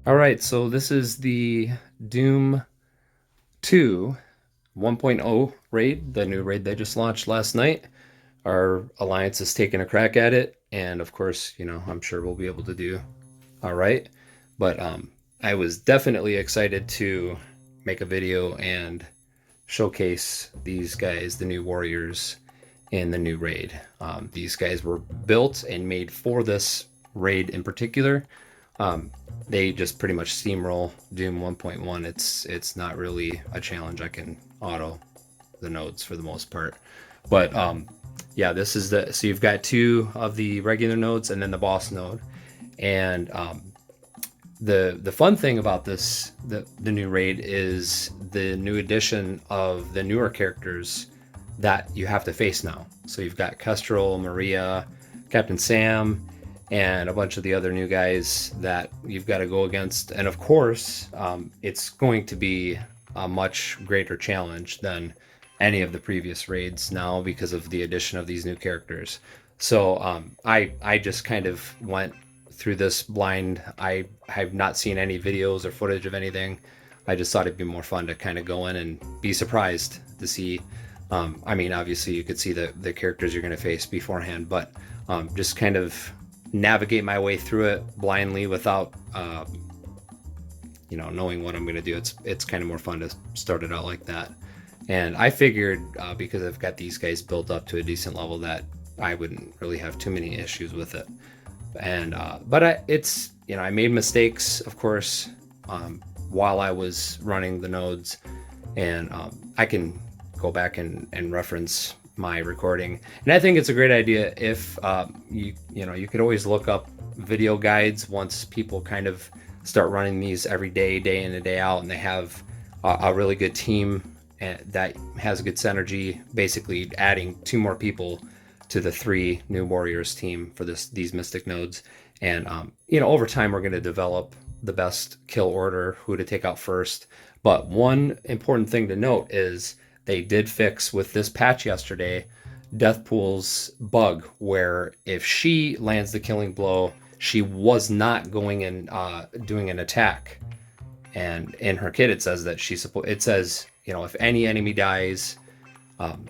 All right, so this is the Doom 2 1.0 raid, the new raid they just launched last night. Our alliance is taking a crack at it, and of course, I'm sure we'll be able to do all right. But I was definitely excited to make a video and showcase these guys, the new warriors in the new raid. These guys were built and made for this raid in particular. Um, they just pretty much steamroll Doom 1.1. It's not really a challenge. I can auto the nodes for the most part, but yeah, this is the so you've got two of the regular nodes and then the boss node, and the fun thing about the new raid is the new addition of the newer characters that you have to face now. So you've got Kestrel, Maria, Captain Sam, and a bunch of the other new guys that you've got to go against. And of course, it's going to be a much greater challenge than any of the previous raids now because of the addition of these new characters. So I just kind of went through this blind. I have not seen any videos or footage of anything. I just thought it'd be more fun to kind of go in and be surprised to see. I mean, obviously you could see the characters you're going to face beforehand, but just kind of navigate my way through it blindly without knowing what I'm going to do. It's kind of more fun to start it out like that. And I figured because I've got these guys built up to a decent level that I wouldn't really have too many issues with it. And it's I made mistakes, of course, while I was running the nodes, and I can go back and reference my recording. And I think it's a great idea if you could always look up video guides once people kind of start running these every day, day in and day out, and they have a really good team that has good synergy, basically adding two more people to the three new warriors team for these mystic nodes. And over time we're going to develop the best kill order, who to take out first. But one important thing to note is they did fix with this patch yesterday Deathpool's bug, where if she lands the killing blow, she was not going and doing an attack. And in her kit it says that it says, if any enemy dies,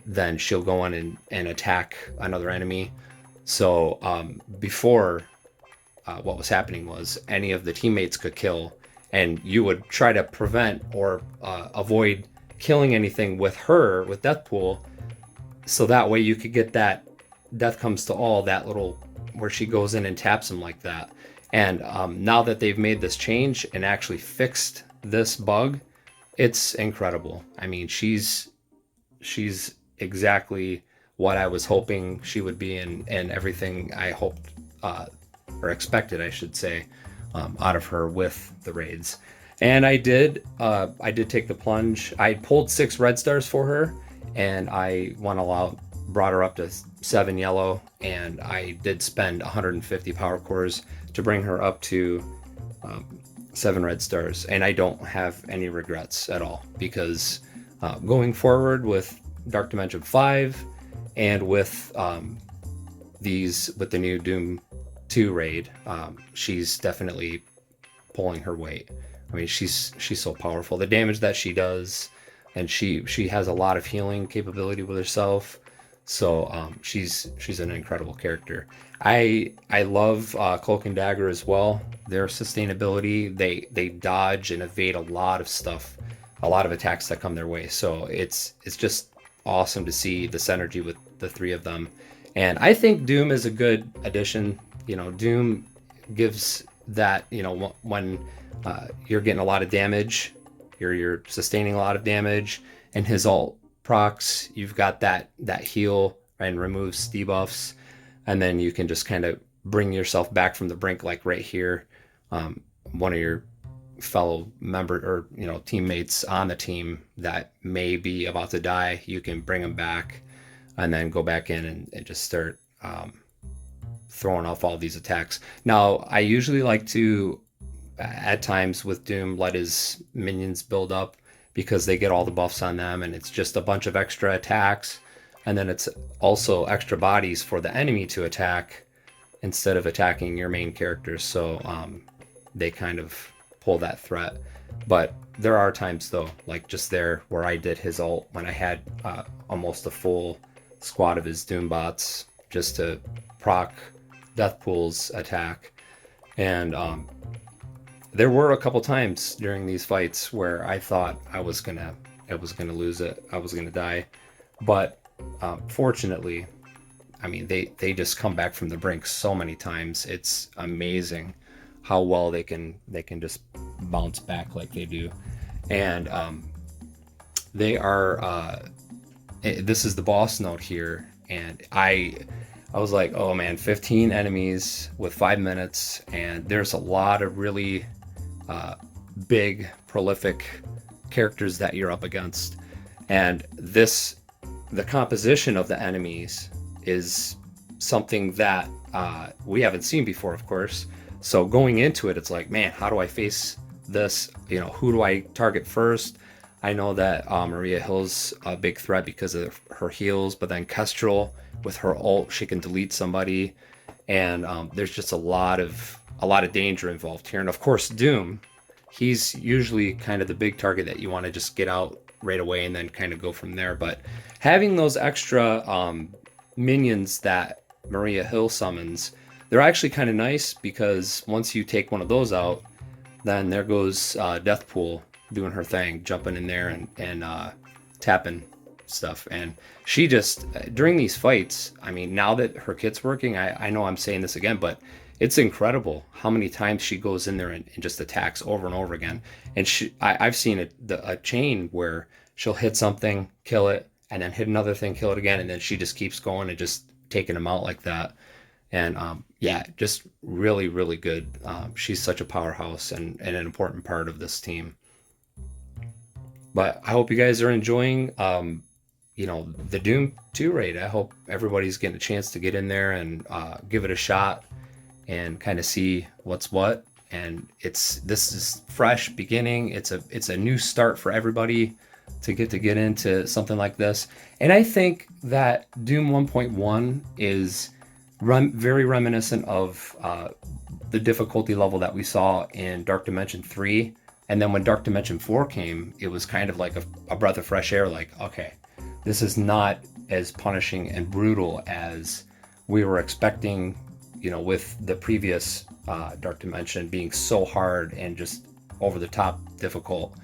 then she'll go on and attack another enemy. So before, what was happening was any of the teammates could kill, and you would try to prevent or avoid killing anything with her, with Deathpool, so that way you could get that death comes to all, that little where she goes in and taps him like that. And now that they've made this change and actually fixed this bug, it's incredible. I mean, she's exactly what I was hoping she would be, and everything I hoped or expected, I should say, out of her with the raids. And I did take the plunge. I pulled 6 red stars for her, and I brought her up to 7 yellow, and I did spend 150 power cores to bring her up to 7 red stars, and I don't have any regrets at all, because going forward with Dark Dimension 5 and with the new Doom 2 raid, she's definitely pulling her weight. I mean, she's so powerful. The damage that she does, and she has a lot of healing capability with herself. So she's an incredible character. I love Cloak and Dagger as well. Their sustainability, they dodge and evade a lot of stuff, a lot of attacks that come their way. So it's just awesome to see the synergy with the three of them. And I think Doom is a good addition. Doom gives that, when you're getting a lot of damage, you're sustaining a lot of damage, and his ult procs, you've got that heal and removes debuffs, and then you can just kind of bring yourself back from the brink, like right here. One of your fellow teammates on the team that may be about to die, you can bring them back and then go back in and just start throwing off all these attacks. Now, I usually like to, at times with Doom, let his minions build up, because they get all the buffs on them, and it's just a bunch of extra attacks, and then it's also extra bodies for the enemy to attack instead of attacking your main characters. So they kind of pull that threat. But there are times though, like just there where I did his ult when I had almost a full squad of his Doom bots just to proc Deathpool's attack. And there were a couple times during these fights where I thought I was gonna lose it, I was gonna die. But fortunately, I mean, they just come back from the brink so many times. It's amazing how well they can just bounce back like they do. And they are this is the boss node here, and I was like, oh man, 15 enemies with 5 minutes, and there's a lot of really big, prolific characters that you're up against. And the composition of the enemies is something that we haven't seen before, of course. So going into it, it's like, man, how do I face this? You know, who do I target first? I know that Maria Hill's a big threat because of her heals, but then Kestrel with her ult, she can delete somebody, and there's just a lot of danger involved here. And of course, Doom, he's usually kind of the big target that you want to just get out right away and then kind of go from there. But having those extra minions that Maria Hill summons, they're actually kind of nice, because once you take one of those out, then there goes Deathpool doing her thing, jumping in there and tapping stuff. And she just, during these fights, I mean, now that her kit's working, I know I'm saying this again, but it's incredible how many times she goes in there and just attacks over and over again. And I've seen a chain where she'll hit something, kill it, and then hit another thing, kill it again, and then she just keeps going and just taking them out like that. And yeah, just really, really good. She's such a powerhouse and an important part of this team. But I hope you guys are enjoying, the Doom 2 raid. I hope everybody's getting a chance to get in there and give it a shot and kind of see what's what. And this is fresh beginning. It's a new start for everybody to get into something like this. And I think that Doom 1.1 is very reminiscent of the difficulty level that we saw in Dark Dimension 3. And then when Dark Dimension 4 came, it was kind of like a breath of fresh air. Like, okay, this is not as punishing and brutal as we were expecting, with the previous Dark Dimension being so hard and just over the top difficult.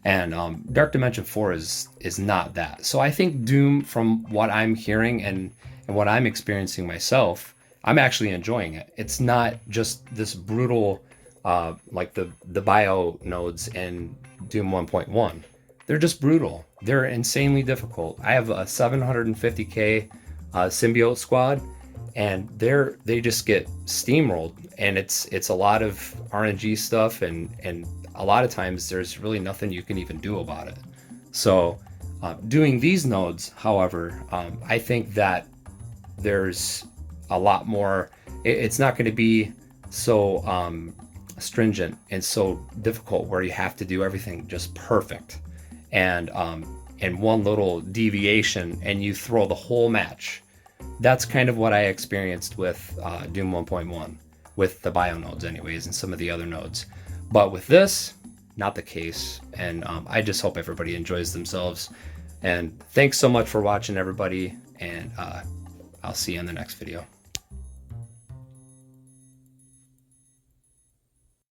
And Dark Dimension 4 is not that. So I think Doom, from what I'm hearing and what I'm experiencing myself, I'm actually enjoying it. It's not just this brutal, like the bio nodes in Doom 1.1. They're just brutal. They're insanely difficult. I have a 750k symbiote squad, and they just get steamrolled, and it's a lot of RNG stuff, and a lot of times there's really nothing you can even do about it. So doing these nodes, however, I think that there's a lot more. It's not going to be so stringent and so difficult where you have to do everything just perfect, and one little deviation and you throw the whole match. That's kind of what I experienced with Doom 1.1 with the bio nodes anyways, and some of the other nodes. But with this, not the case. And I just hope everybody enjoys themselves. And thanks so much for watching, everybody. And I'll see you in the next video.